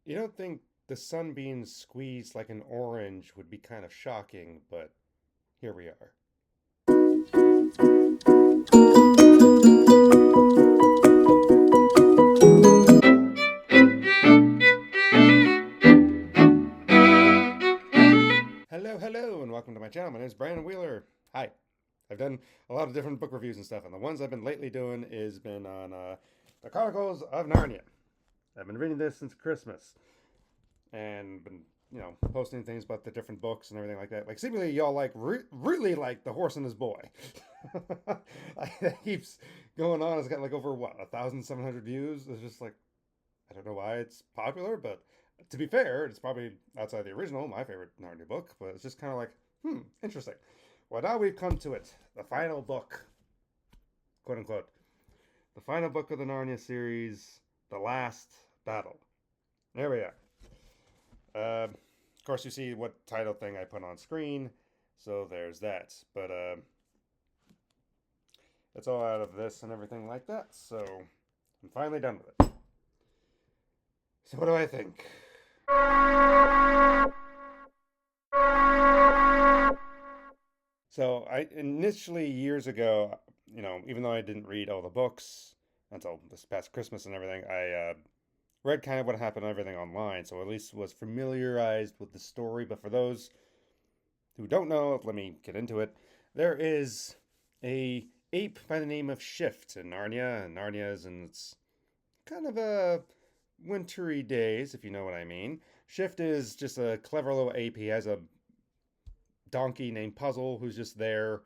You don't think the sun being squeezed like an orange would be kind of shocking, but here we are. Hello, hello, and welcome to my channel. My name is Brandon Wheeler. Hi. I've done a lot of different book reviews and stuff, and the ones I've been lately doing is been on the Chronicles of Narnia. I've been reading this since Christmas, and been posting things about the different books and everything like that. Like seemingly y'all really like the Horse and His Boy. It keeps going on. It's got like over what 1,700 views. It's just like I don't know why it's popular, but to be fair, it's probably outside the original, my favorite Narnia book. But it's just kind of like interesting. Well, now we've come to it, the final book, quote unquote, the final book of the Narnia series, the last battle. There we are. Of course, you see what title thing I put on screen, so there's that. But it's all out of this and everything like that. So I'm finally done with it. So what do I think? So I initially years ago, even though I didn't read all the books until this past Christmas and everything, I read kind of what happened and everything online, so at least was familiarized with the story. But for those who don't know, let me get into it. There is a ape by the name of Shift in Narnia, and Narnia is in its kind of a wintry days, if you know what I mean. Shift is just a clever little ape. He has a donkey named Puzzle who's just there,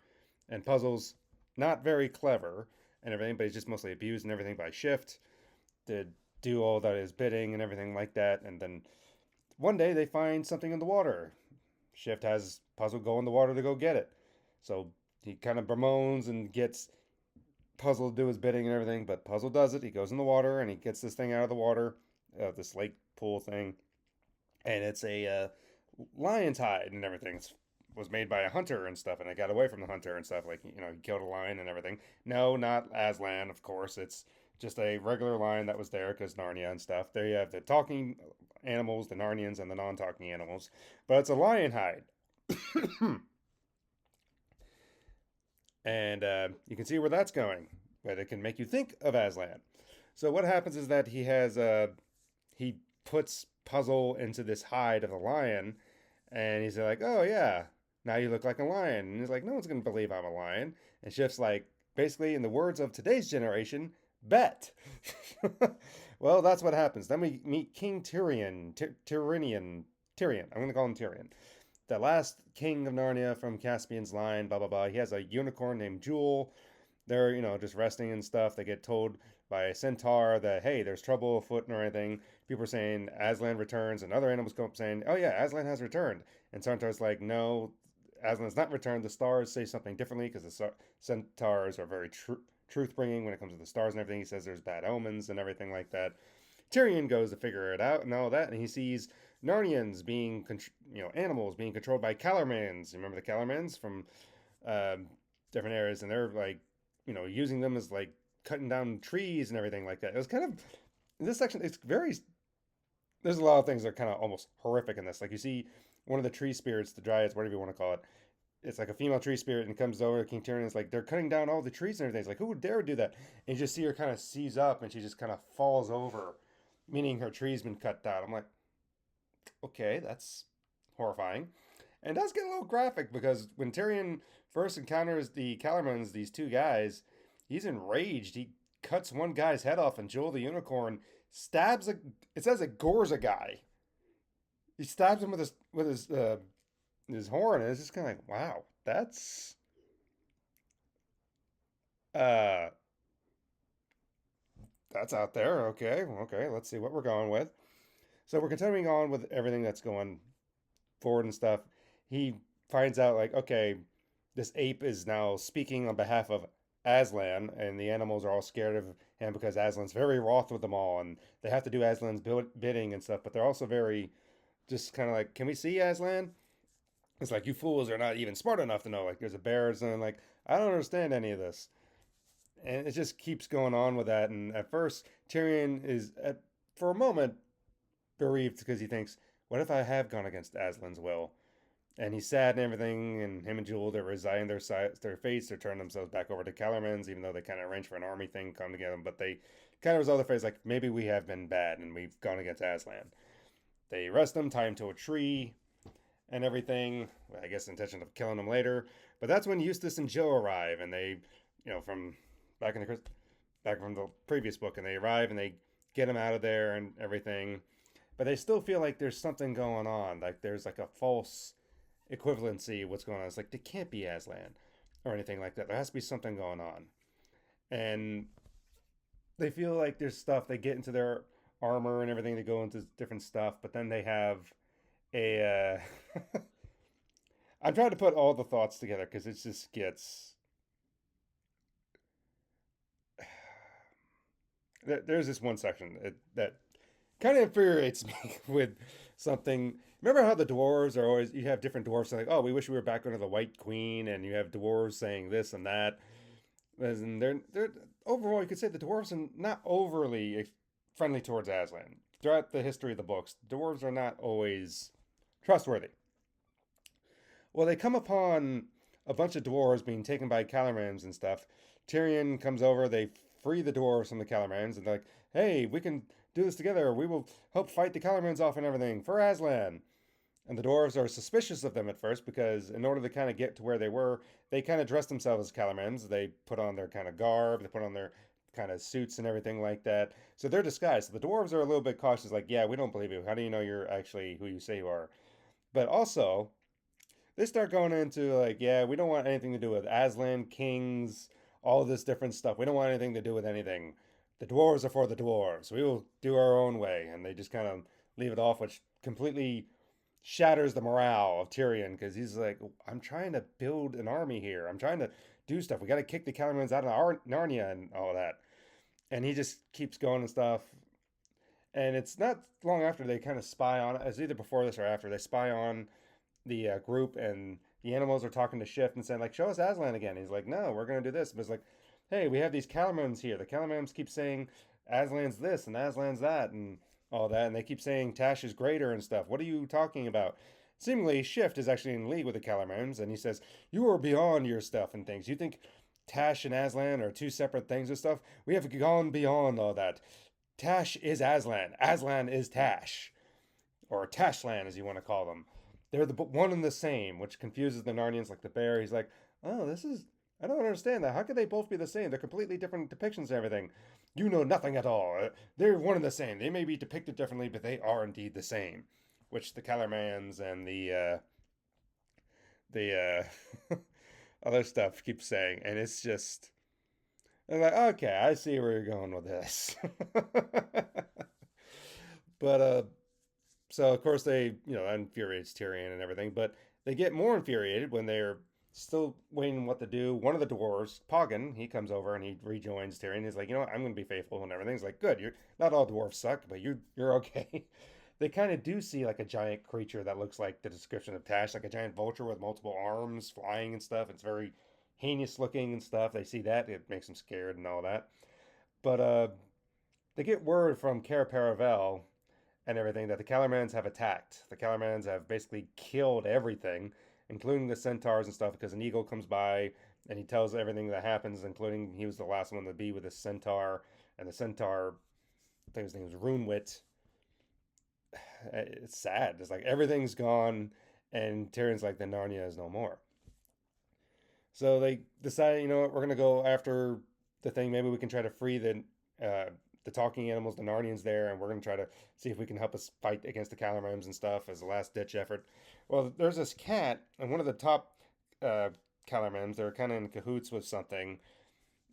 and Puzzle's not very clever and everything, but he's just mostly abused and everything by Shift to do all that is bidding and everything like that. And then one day they find something in the water. Shift has Puzzle go in the water to go get it. So he kind of bemoans and gets Puzzle to do his bidding and everything, but Puzzle does it. He goes in the water and he gets this thing out of the water, this lake pool thing, and it's a lion's hide and everything. It was made by a hunter and stuff, and it got away from the hunter and stuff. Like he killed a lion and everything. No, not Aslan, of course. It's just a regular lion that was there because Narnia and stuff. There you have the talking animals, the Narnians, and the non-talking animals, but it's a lion hide. And you can see where that's going, but it can make you think of Aslan. So what happens is that he puts Puzzle into this hide of a lion, and he's like, "Oh yeah, now you look like a lion." And he's like, "No one's gonna believe I'm a lion." And Shift's like, basically, in the words of today's generation, bet. Well, that's what happens. Then we meet King Tyrion, Tyrion. I'm gonna call him Tyrion, the last king of Narnia from Caspian's line, blah blah blah. He has a unicorn named Jewel. They're, just resting and stuff. They get told by a centaur that, hey, there's trouble afoot and everything. People are saying Aslan returns, and other animals come up saying, oh yeah, Aslan has returned. And Centaur's like, no, Aslan's not returned. The stars say something differently because the centaurs are very truth bringing when it comes to the stars and everything. He says there's bad omens and everything like that. Tyrion goes to figure it out and all that, and he sees Narnians being, animals being controlled by Calormans. Remember the Calormans from uh, different areas, and they're like, using them as like cutting down trees and everything like that. It was kind of in this section. It's very. There's a lot of things that are kind of almost horrific in this. Like you see one of the tree spirits, the dryads, whatever you want to call it. It's like a female tree spirit and comes over to King Tyrion. And it's like they're cutting down all the trees and everything. It's like who would dare do that? And you just see her kind of seize up and she just kind of falls over, meaning her tree's been cut down. I'm like, okay, that's horrifying. And it does get a little graphic because when Tyrion first encounters the Calormans, these two guys, he's enraged. He cuts one guy's head off, and Joel the unicorn stabs a. It says it gores a guy. He stabs him with his horn, and it's just kind of like, wow, uh that's out there. Okay, okay, let's see what we're going with. So we're continuing on with everything that's going forward and stuff. He finds out like, okay, this ape is now speaking on behalf of Aslan, and the animals are all scared of him because Aslan's very wroth with them all, and they have to do Aslan's bidding and stuff. But they're also very just kind of like, can we see Aslan? It's like you fools are not even smart enough to know like there's a bear, and like I don't understand any of this, and it just keeps going on with that. And at first, Tyrion is for a moment bereaved because he thinks, what if I have gone against Aslan's will? And he's sad and everything, and him and Jewel, they're resigning their fates, they're turning themselves back over to Kellerman's, even though they kind of arranged for an army thing come together, but they kind of resolve their fates like, maybe we have been bad and we've gone against Aslan. They arrest him, tie him to a tree, and everything. I guess intention of killing him later. But that's when Eustace and Joe arrive, and they, from back in the back from the previous book, and they arrive and they get him out of there and everything. But they still feel like there's something going on, like there's like a false equivalency of what's going on. It's like, they can't be Aslan or anything like that. There has to be something going on. And they feel like there's stuff. They get into their armor and everything. They go into different stuff, but then they have a. I'm trying to put all the thoughts together because it just gets. There's this one section that kind of infuriates me with something. Remember how the dwarves are always, you have different dwarves saying, like, oh, we wish we were back under the White Queen, and you have dwarves saying this and that. And they're overall, you could say the dwarves are not overly friendly towards Aslan. Throughout the history of the books, dwarves are not always trustworthy. Well, they come upon a bunch of dwarves being taken by Calamans and stuff. Tyrion comes over, they free the dwarves from the Calamans, and they're like, hey, we can do this together. We will help fight the Calamans off and everything for Aslan. And the dwarves are suspicious of them at first because in order to kind of get to where they were, they kind of dressed themselves as Calamans. They put on their kind of garb, they put on their kind of suits and everything like that. So they're disguised. So the dwarves are a little bit cautious, like, yeah, we don't believe you. How do you know you're actually who you say you are? But also, they start going into like, yeah, we don't want anything to do with Aslan, kings, all this different stuff. We don't want anything to do with anything. The dwarves are for the dwarves. We will do our own way. And they just kind of leave it off, which completely shatters the morale of Tyrion because he's like, I'm trying to build an army here. I'm trying to do stuff. We got to kick the Calamans out of Narnia and all that. And he just keeps going and stuff. And it's not long after they kind of spy on it. It's either before this or after. They spy on the group, and the animals are talking to Shift and saying, like, show us Aslan again. He's like, no, we're going to do this. But it's like, hey, we have these Calamans here. The Calamans keep saying Aslan's this and Aslan's that and all that. And they keep saying Tash is greater and stuff. What are you talking about? Seemingly, Shift is actually in league with the Calamans, and he says, you are beyond your stuff and things. You think Tash and Aslan are two separate things and stuff? We have gone beyond all that. Tash is Aslan. Aslan is Tash. Or Tashland, as you want to call them. They're the one and the same, which confuses the Narnians like the bear. He's like, oh, I don't understand that. How could they both be the same? They're completely different depictions of everything. You know nothing at all. They're one and the same. They may be depicted differently, but they are indeed the same. Which the Calamans and the other stuff keep saying. And it's just, I'm like, okay, I see where you're going with this. But so of course they, that infuriates Tyrion and everything, but they get more infuriated when they're still waiting what to do. One of the dwarves, Poggin, he comes over and he rejoins Tyrion. He's like, you know what, I'm going to be faithful and everything's like, good. You're not all dwarves suck, but you're okay. They kind of do see like a giant creature that looks like the description of Tash, like a giant vulture with multiple arms flying and stuff. It's very heinous looking and stuff. They see that, it makes them scared and all that. But they get word from Cair Paravel and everything that the Calamans have attacked. The Calamans have basically killed everything, including the centaurs and stuff, because an eagle comes by and he tells everything that happens, including he was the last one to be with a centaur, and the centaur, I think his name was Runewit. It's sad. It's like everything's gone, and Tyrion's like, the Narnia is no more. So they decide, you know what, we're gonna go after the thing. Maybe we can try to free the talking animals, the Narnians there, and we're gonna try to see if we can help us fight against the Calamans and stuff as a last ditch effort. Well, there's this cat, and one of the top Calamans, they're kind of in cahoots with something.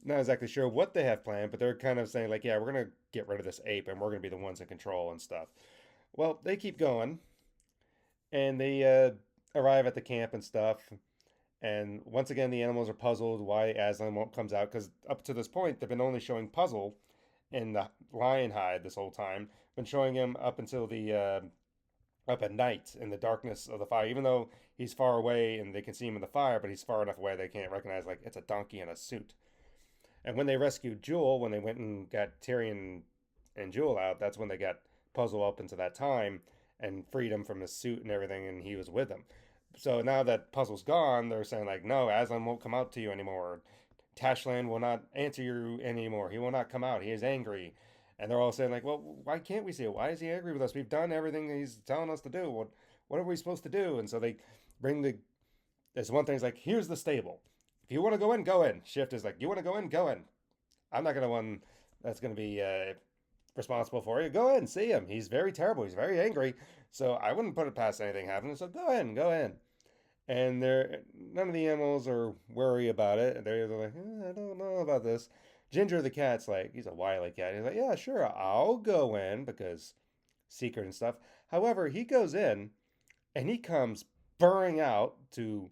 Not exactly sure what they have planned, but they're kind of saying like, yeah, we're gonna get rid of this ape, and we're gonna be the ones in control and stuff. Well, they keep going, and they arrive at the camp and stuff. And once again, the animals are puzzled why Aslan won't comes out, because up to this point, they've been only showing Puzzle in the lion hide this whole time. Been showing him up until the up at night in the darkness of the fire, even though he's far away and they can see him in the fire, but he's far enough away they can't recognize like it's a donkey in a suit. And when they rescued Jewel, when they went and got Tyrion and Jewel out, that's when they got puzzle up into that time and freed him from his suit and everything, and he was with them. So now that puzzle's gone, they're saying like, no, Aslan won't come out to you anymore. Tashlan will not answer you anymore. He will not come out. He is angry. And they're all saying like, well, why can't we see it? Why is he angry with us? We've done everything he's telling us to do. What are we supposed to do? And so they bring the there's one thing. It's like, here's the stable. If you want to go in, go in. Shift is like, you want to go in, go in. I'm not gonna one that's gonna be responsible for you. Go in, see him. He's very terrible. He's very angry. So I wouldn't put it past anything happening. So go in, go in. And they're none of the animals are worried about it. They're like, I don't know about this. Ginger the cat's like, he's a wily cat. He's like, yeah, sure, I'll go in because secret and stuff. However, he goes in and he comes burring out, to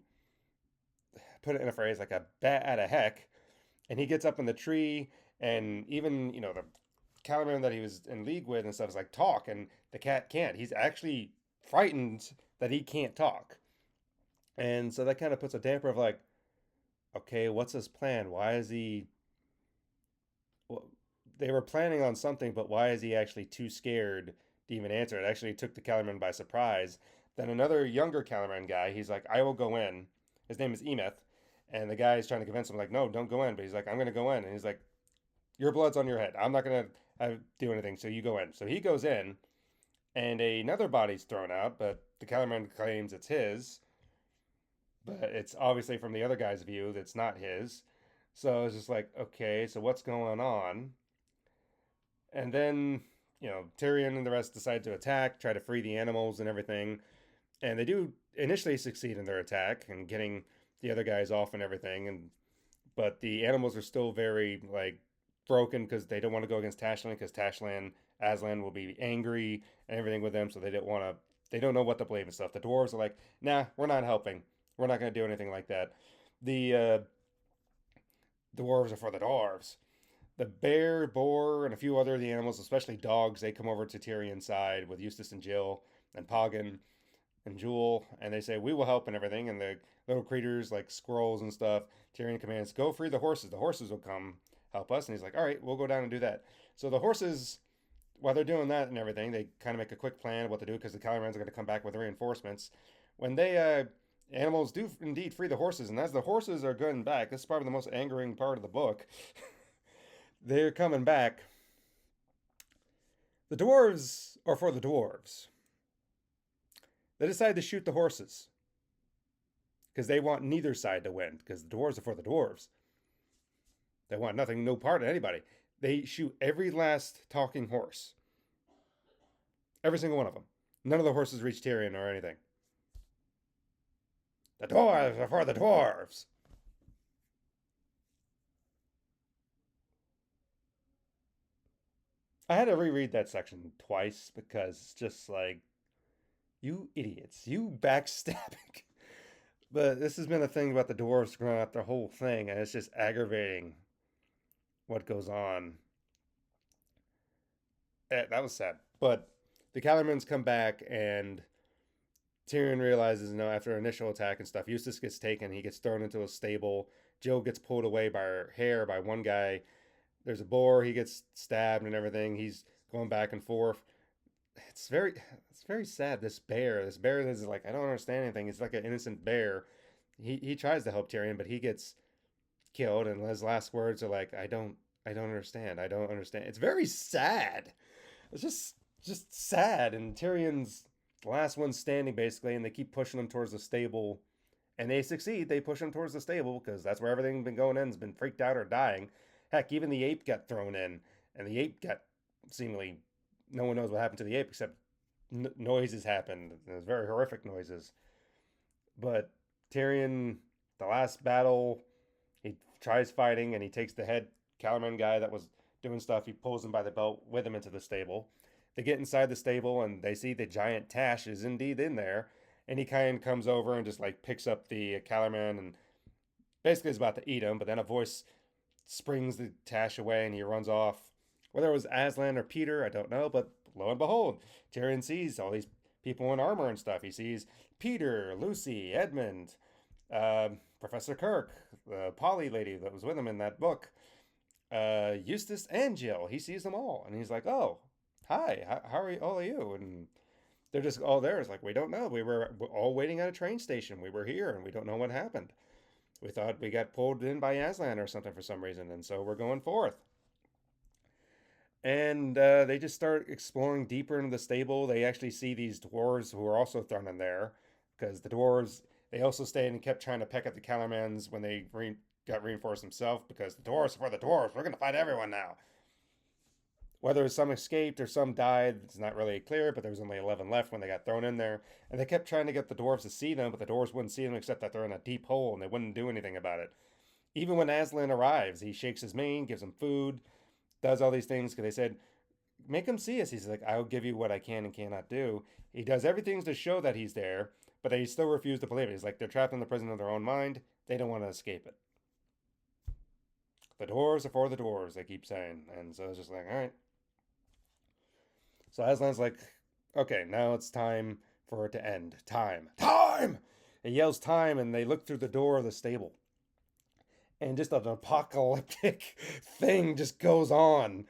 put it in a phrase, like a bat out of heck. And he gets up in the tree, and even the cattleman that he was in league with and stuff is like, talk, and the cat can't. He's actually frightened that he can't talk. And so that kind of puts a damper of like, okay, what's his plan? Why is he? Well, they were planning on something, but why is he actually too scared to even answer? It actually took the Kellerman by surprise. Then another younger Kellerman guy, he's like, I will go in. His name is Emeth. And the guy is trying to convince him, like, no, don't go in. But he's like, I'm going to go in. And he's like, your blood's on your head. I'm not going to do anything. So you go in. So he goes in, and another body's thrown out, but the Kellerman claims it's his. But it's obviously from the other guy's view that's not his. So it's just like, okay, so what's going on? And then, Tyrion and the rest decide to attack, try to free the animals and everything. And they do initially succeed in their attack and getting the other guys off and everything. But the animals are still very like broken because they don't want to go against Tashlan, because Aslan will be angry and everything with them. So they don't know what to believe and stuff. The dwarves are like, nah, we're not helping. We're not going to do anything like that. The dwarves are for the dwarves. The bear, boar, and a few other of the animals, especially dogs, they come over to Tyrion's side with Eustace and Jill and Poggin and Jewel, and they say, we will help and everything. And the little creatures like squirrels and stuff, Tyrion commands, go free the horses. The horses will come help us. And he's like, all right, we'll go down and do that. So the horses, while they're doing that and everything, they kind of make a quick plan of what to do, because the Calamans are going to come back with reinforcements. When they animals do indeed free the horses, and as the horses are going back, this is probably the most angering part of the book. They're coming back. The dwarves are for the dwarves. They decide to shoot the horses because they want neither side to win, because the dwarves are for the dwarves. They want nothing, no part of anybody. They shoot every last talking horse. Every single one of them. None of the horses reach Tyrion or anything. The dwarves are for the dwarves. I had to reread that section twice because it's just like, you idiots, you backstabbing. But this has been a thing about the dwarves throughout the whole thing, and it's just aggravating what goes on. That was sad. But the Calormans come back, and Tyrion realizes, after initial attack and stuff, Eustace gets taken. He gets thrown into a stable. Jill gets pulled away by her hair by one guy. There's a boar. He gets stabbed and everything. He's going back and forth. It's very sad. This bear is like, I don't understand anything. It's like an innocent bear. He tries to help Tyrion, but he gets killed. And his last words are like, I don't understand. I don't understand. It's very sad. It's just sad. And Tyrion's the last one standing, basically, and they keep pushing him towards the stable. And they succeed. They push him towards the stable because that's where everything's been going in. Has been freaked out or dying. Heck, even the ape got thrown in, and the ape got seemingly, no one knows what happened to the ape except noises happened. It was very horrific noises. But Tyrion, the last battle, he tries fighting, and he takes the head Calamon guy that was doing stuff. He pulls him by the belt with him into the stable. They get inside the stable, and they see the giant Tash is indeed in there. And he kind of comes over and just like picks up the Calamon and basically is about to eat him. But then a voice springs the Tash away, and he runs off. Whether it was Aslan or Peter, I don't know, but lo and behold, Tyrion sees all these people in armor and stuff. He sees Peter, Lucy, Edmund, Professor Kirk, the Polly lady that was with him in that book, Eustace and Jill. He sees them all, and he's like, oh, Hi, how are you? All of you? And they're just all there. It's like, we don't know. We're all waiting at a train station. We were here and we don't know what happened. We thought we got pulled in by Aslan or something for some reason, and so we're going forth. And they just start exploring deeper into the stable. They actually see these dwarves who are also thrown in there because the dwarves, they also stayed and kept trying to peck at the Kellermans when they got reinforced themselves because the dwarves are for the dwarves. We're going to fight everyone now. Whether some escaped or some died, it's not really clear, but there was only 11 left when they got thrown in there. And they kept trying to get the dwarves to see them, but the dwarves wouldn't see them except that they're in a deep hole and they wouldn't do anything about it. Even when Aslan arrives, he shakes his mane, gives them food, does all these things because they said, make him see us. He's like, I'll give you what I can and cannot do. He does everything to show that he's there, but they still refuse to believe it. He's like, they're trapped in the prison of their own mind. They don't want to escape it. The dwarves are for the dwarves, they keep saying. And so it's just like, all right. So Aslan's like, okay, now it's time for it to end. Time. Time! He yells time, and they look through the door of the stable. And just an apocalyptic thing just goes on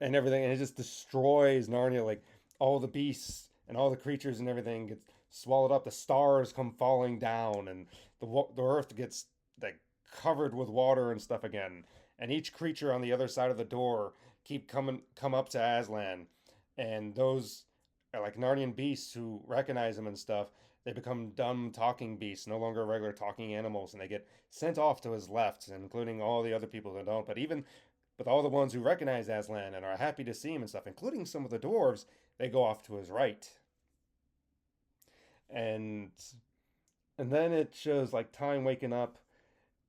and everything. And it just destroys Narnia. Like, all the beasts and all the creatures and everything gets swallowed up. The stars come falling down, and the earth gets, like, covered with water and stuff again. And each creature on the other side of the door come up to Aslan, and those are like Narnian beasts who recognize him and stuff. They become dumb talking beasts, no longer regular talking animals, and they get sent off to his left, including all the other people that don't. But all the ones who recognize Aslan and are happy to see him and stuff, including some of the dwarves, they go off to his right. And and then it shows like time waking up.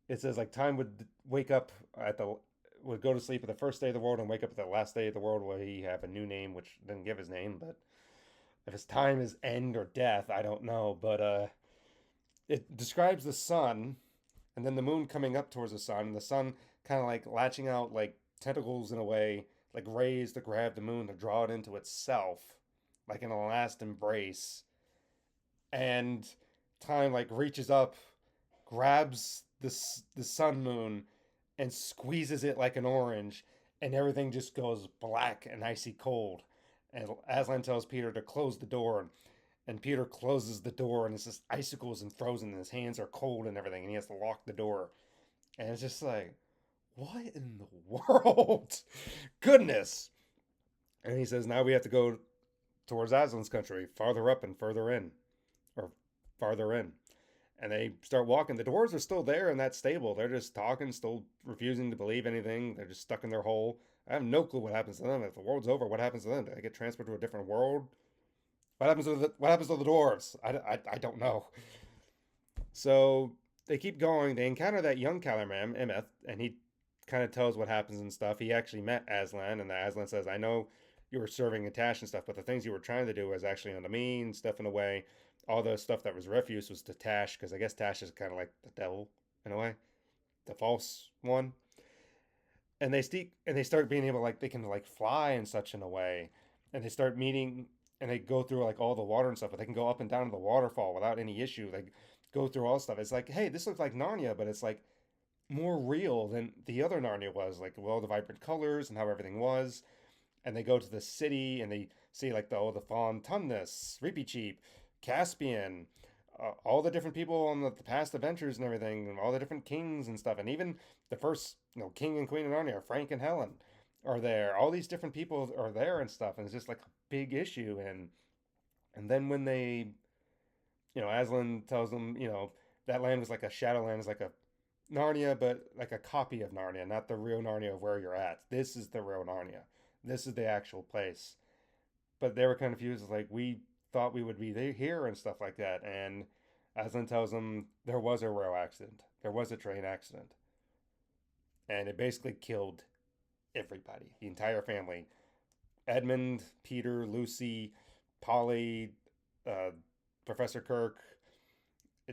It says like time would wake up at the would go to sleep at the first day of the world and wake up at the last day of the world where he have a new name, which didn't give his name, but if his time is end or death, I don't know. But it describes the sun and then the moon coming up towards the sun, and the sun kind of like latching out like tentacles in a way, like rays to grab the moon to draw it into itself, like in a last embrace. And time like reaches up, grabs the sun moon, and squeezes it like an orange, and everything just goes black and icy cold. And Aslan tells Peter to close the door, and Peter closes the door, and it's just icicles and frozen, and his hands are cold and everything, and he has to lock the door. And it's just like, what in the world? Goodness. And he says, now we have to go towards Aslan's country, farther up and further in, or farther in. And they start walking. The dwarves are still there in that stable. They're just talking, still refusing to believe anything. They're just stuck in their hole. I have no clue what happens to them. If the world's over, what happens to them? Do they get transferred to a different world? What happens to the dwarves? I don't know. So they keep going. They encounter that young Calorman, Emeth, and he kind of tells what happens and stuff. He actually met Aslan, and the Aslan says, I know you were serving in Tash and stuff, but the things you were trying to do was actually unto me and stuff in a way. All the stuff that was refuse was to Tash, because I guess Tash is kind of like the devil in a way, the false one. And they start being able like they can like fly and such in a way, and they start meeting and they go through like all the water and stuff, but they can go up and down the waterfall without any issue. They go through all stuff. It's like, hey, this looks like Narnia, but it's like more real than the other Narnia was, like with all the vibrant colors and how everything was. And they go to the city and they see like the Fawn Tumnus, Reapy Cheap, Caspian, all the different people on the past adventures and everything, and all the different kings and stuff, and even the first king and queen of Narnia, Frank and Helen, are there. All these different people are there and stuff, and it's just like a big issue. And then when they, Aslan tells them, that land was like a Shadowland, is like a Narnia, but like a copy of Narnia, not the real Narnia of where you're at. This is the real Narnia. This is the actual place. But they were kind of confused, like we thought we would be here and stuff like that. And Aslan tells them there was a rail accident, there was a train accident, and it basically killed everybody, the entire family. Edmund, Peter, Lucy, Polly, uh, Professor Kirk,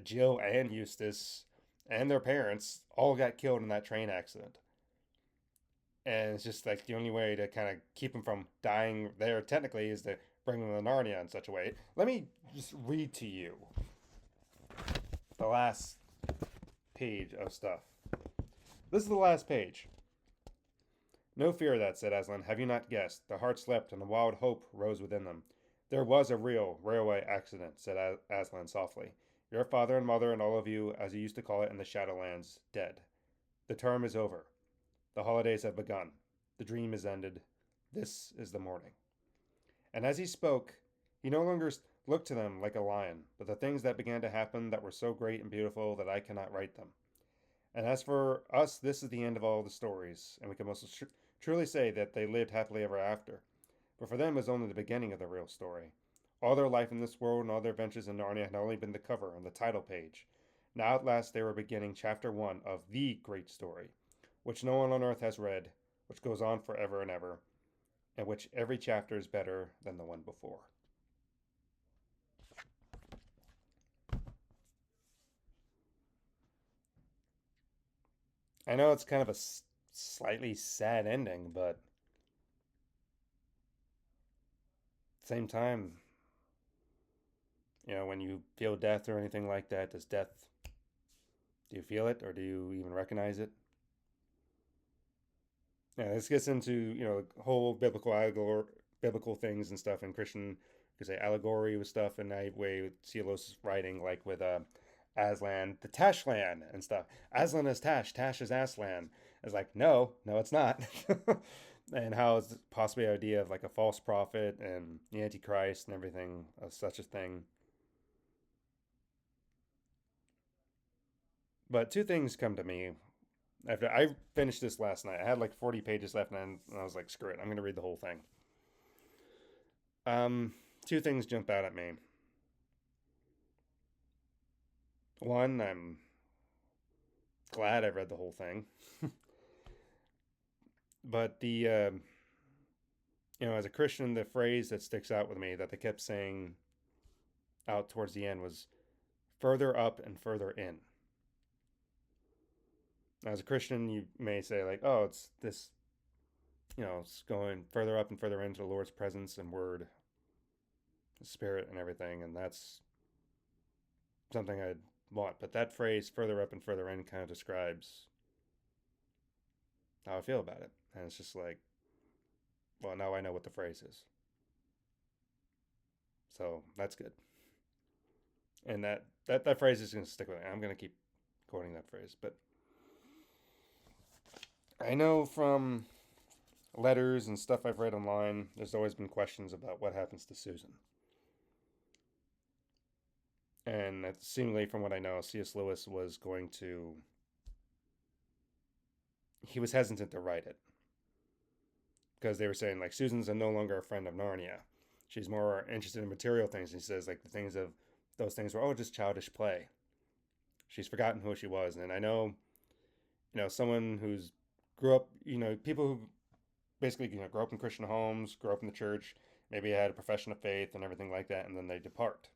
Jill, and Eustace, and their parents all got killed in that train accident. And it's just like the only way to kind of keep them from dying there technically is to bring them to Narnia in such a way. Let me just read to you the last page of stuff. This is the last page. No fear of that, said Aslan. Have you not guessed? The heart slept, and a wild hope rose within them. There was a real railway accident, said Aslan softly. Your father and mother and all of you, as you used to call it in the Shadowlands, dead. The term is over. The holidays have begun. The dream is ended. This is the morning. And as he spoke, he no longer looked to them like a lion, but the things that began to happen that were so great and beautiful that I cannot write them. And as for us, this is the end of all the stories, and we can most truly say that they lived happily ever after. But for them, it was only the beginning of the real story. All their life in this world and all their adventures in Narnia had only been the cover and the title page. Now at last they were beginning chapter 1 of the great story, which no one on earth has read, which goes on forever and ever, and which every chapter is better than the one before. I know it's kind of a slightly sad ending, but at the same time, when you feel death or anything like that, do you feel it or do you even recognize it? Yeah, this gets into, whole biblical things and stuff, and Christian, you could say allegory with stuff, and that way with C.S.Lewis writing, like with Aslan, the Tashland and stuff. Aslan is Tash, Tash is Aslan. It's like, no, no, it's not. And how it's possibly the idea of like a false prophet and the Antichrist and everything of such a thing. But two things come to me after I finished this last night. I had like 40 pages left, and I was like, screw it, I'm going to read the whole thing. Um, Two things jump out at me. One, I'm glad I read the whole thing, but as a Christian, the phrase that sticks out with me that they kept saying out towards the end was further up and further in. As a Christian, you may say like, oh, it's this, it's going further up and further into the Lord's presence and word, spirit, and everything, and that's something I'd want. But that phrase, further up and further in, kind of describes how I feel about it. And it's just like, well, now I know what the phrase is. So that's good. And that phrase is going to stick with me. I'm going to keep quoting that phrase. But I know from letters and stuff I've read online, there's always been questions about what happens to Susan. And seemingly, from what I know, C.S. Lewis he was hesitant to write it because they were saying like Susan's no longer a friend of Narnia. She's more interested in material things. And he says like the things of those things were just childish play. She's forgotten who she was. And I know, someone who's grew up, people who basically grow up in Christian homes, grow up in the church, maybe had a profession of faith and everything like that, and then they depart.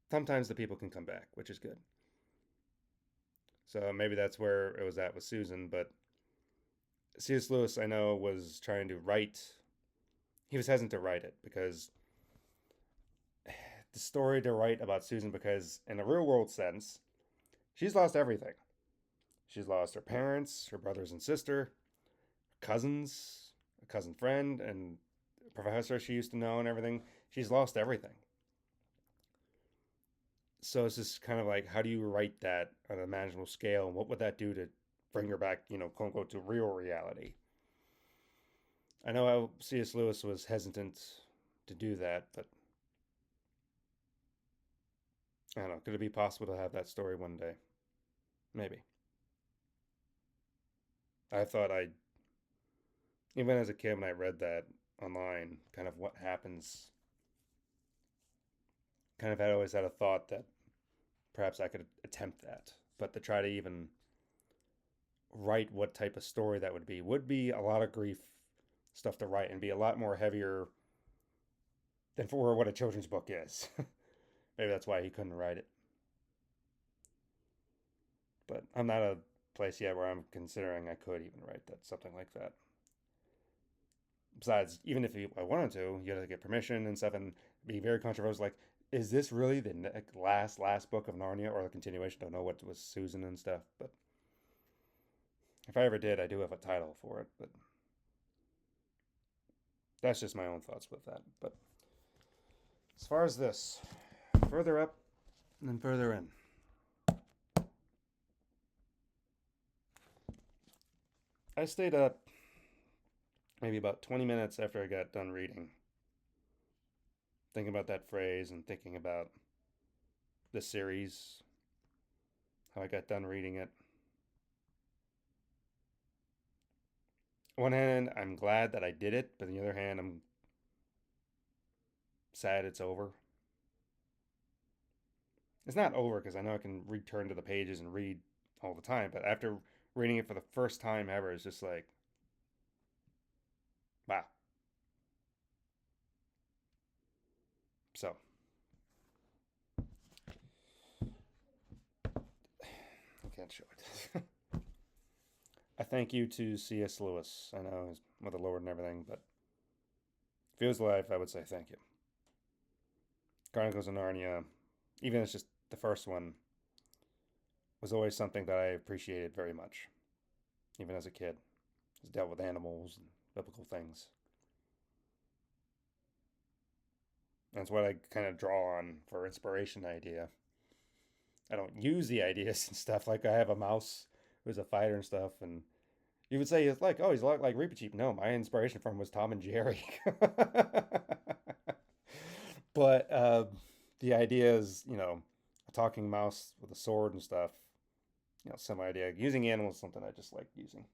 Sometimes the people can come back, which is good. So maybe that's where it was at with Susan. But C.S. Lewis, I know, was trying to write. He was hesitant to write it because the story to write about Susan, because in a real world sense, she's lost everything. She's lost her parents, her brothers and sister, cousins, a cousin friend, and a professor she used to know and everything. She's lost everything. So it's just kind of like, how do you write that on a manageable scale, and what would that do to bring her back, quote unquote, to real reality? I know how C.S. Lewis was hesitant to do that, but I don't know. Could it be possible to have that story one day? Maybe. I thought even as a kid, when I read that online, kind of what happens, kind of had always had a thought that perhaps I could attempt that. But to try to even write what type of story that would be a lot of grief stuff to write and be a lot more heavier than for what a children's book is. Maybe that's why he couldn't write it. But I'm not a place yet where I'm considering I could even write that something like that. Besides, even if I wanted to, you had to get permission and stuff, and be very controversial. Like, is this really the last book of Narnia or the continuation? Don't know what was Susan and stuff, but If I ever did, I do have a title for it, but that's just my own thoughts with that. But as far as this, further up and then further in. I stayed up maybe about 20 minutes after I got done reading, thinking about that phrase and thinking about the series, how I got done reading it. On one hand, I'm glad that I did it, but on the other hand, I'm sad it's over. It's not over because I know I can return to the pages and read all the time, but after reading it for the first time ever, it's just like, wow. So, I can't show it. I thank you to C.S. Lewis. I know he's with the Lord and everything, but if he was alive, I would say thank you. Chronicles of Narnia, even if it's just the first one, was always something that I appreciated very much, even as a kid. It's dealt with animals and biblical things. That's what I kind of draw on for inspiration idea. I don't use the ideas and stuff. Like I have a mouse who's a fighter and stuff, and you would say it's like, oh, he's a lot like Reaper. No, my inspiration from was Tom and Jerry. But the idea is, a talking mouse with a sword and stuff. Some idea. Using animals is something I just like using.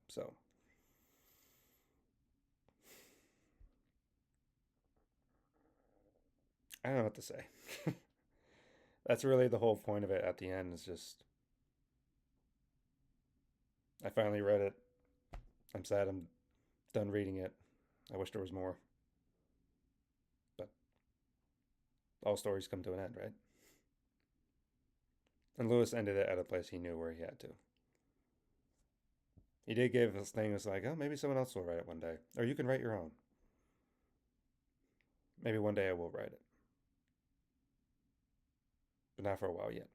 So I don't know what to say. That's really the whole point of it at the end is just I finally read it. I'm sad I'm done reading it. I wish there was more. But all stories come to an end, right? And Lewis ended it at a place he knew where he had to. He did give this thing that's like, oh, maybe someone else will write it one day. Or you can write your own. Maybe one day I will write it. But not for a while yet.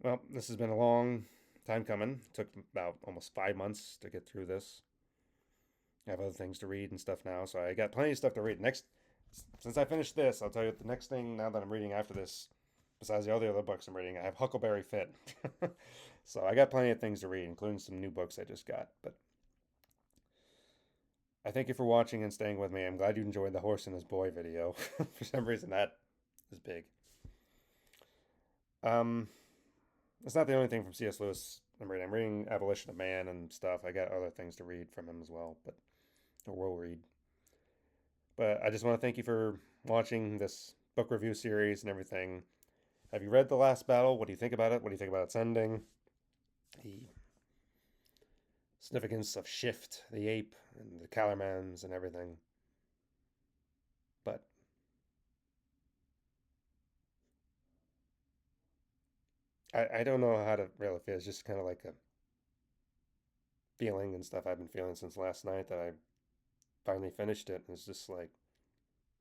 Well, this has been a long time coming. It took about almost 5 months to get through this. I have other things to read and stuff now, so I got plenty of stuff to read. Since I finished this, I'll tell you the next thing now that I'm reading after this, besides all the other books I'm reading, I have Huckleberry Finn. So I got plenty of things to read, including some new books I just got. But I thank you for watching and staying with me. I'm glad you enjoyed the horse and his boy video. For some reason, that is big. Um, it's not the only thing from C.S. Lewis I'm reading. I'm reading Abolition of Man and stuff. I got other things to read from him as well, but or will read. But I just want to thank you for watching this book review series and everything. Have you read The Last Battle? What do you think about it? What do you think about its ending? The significance of Shift, the ape, and the Calormans and everything. But I don't know how to really feel. It's just kind of like a feeling and stuff I've been feeling since last night that I finally finished it. And it's just like,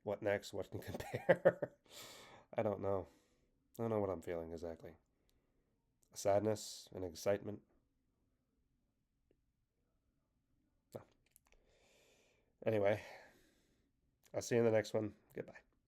what next? What can compare? I don't know. I don't know what I'm feeling exactly. A sadness, an excitement. No. Anyway, I'll see you in the next one. Goodbye.